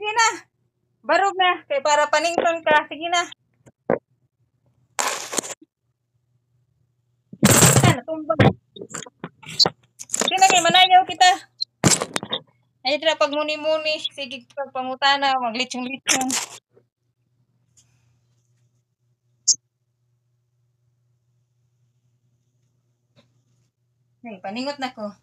sige na. Barog na. Kay para panington ka. Sige na. Natumba. Sige na, kay manayaw kita. Ay, tira pag muni-muni. Sige, pag pangutana. Maglitsong-litsong. Ay, paningot na ko.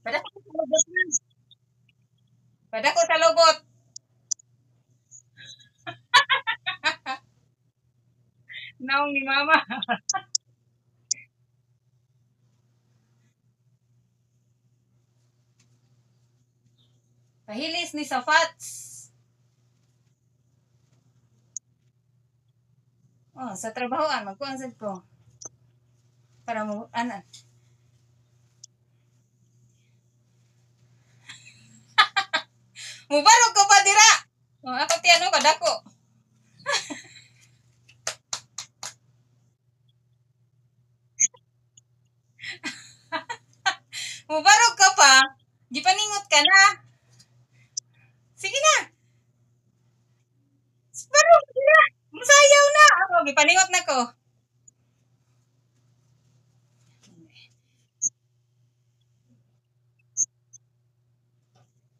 Pada ko sa lubot na. Pada ko sa lubot. Naong ni mama. Pahilis ni sa fats. Oh, sa trabahoan, magkuhansad ko. Para mo, anan. Mubarog ko pa dira. Oh, ako tiyano ka dako. Mubarog ka pa. Gipaningot ka na. Sige na. Barog dira. Musayaw na. Ako, gipaningot na ko.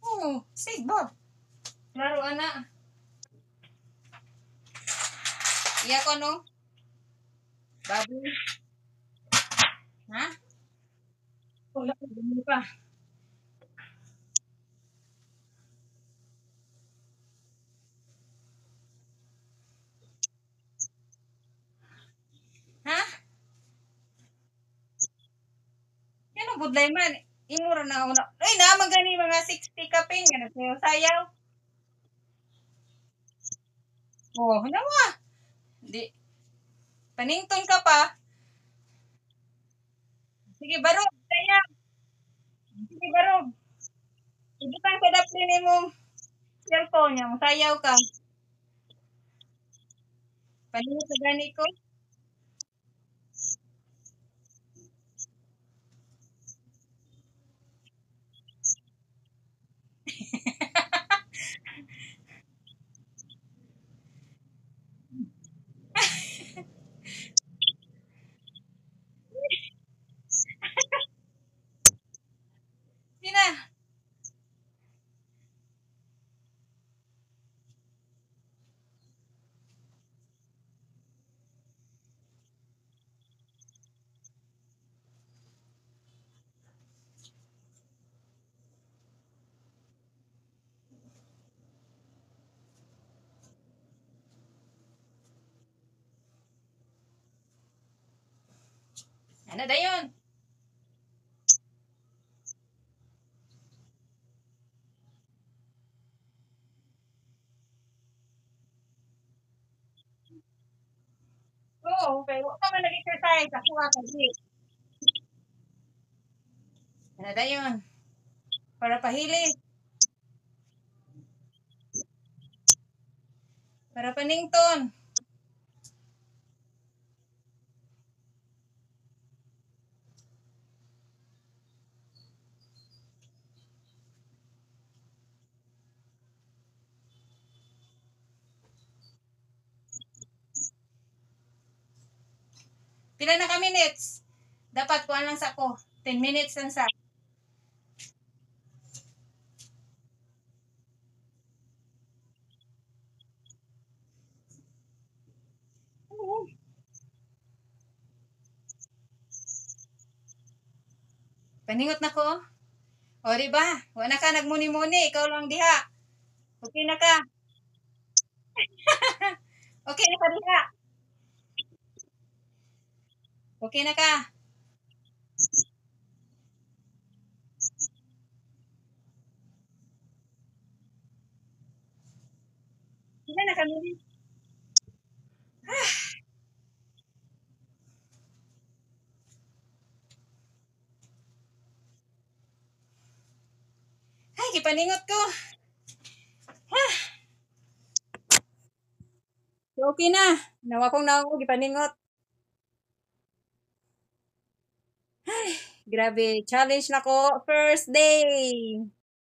Oh, sige ba? Laro ana. Iya ko no. Baboy. Ha? Wala ko dumi pa. Ha? Yan ang budlay man. Imura na una. Ay, naman gani mga 60 kaping. Ganun sayo sayaw. Oh, nawa. Di. Panington ka pa. Sige, barog. Sayaw. Sige, barog. Ibutang sa daplin imong cellphone niya. Sayaw ka. Paningot sa gani ko. Sina. Ano dayon? Oo, okay. Huwag ka man nag-exercise. Ako nga kasi. Ano dayon? Para pahili. Para panington. Pila na ka minutes? Dapat kuha lang sa ko. 10 minutes lang sa. Paningot na ko. O, diba? Wala ka nagmuni-muni. Ikaw lang diha. Okay na ka. Okay na ka diha. Okay na ka. Pila na ka minutes? Ay, kipaningot ko. Okay na. Nawa kong gipaningot. Ay, Grabe, challenge na ko. First day.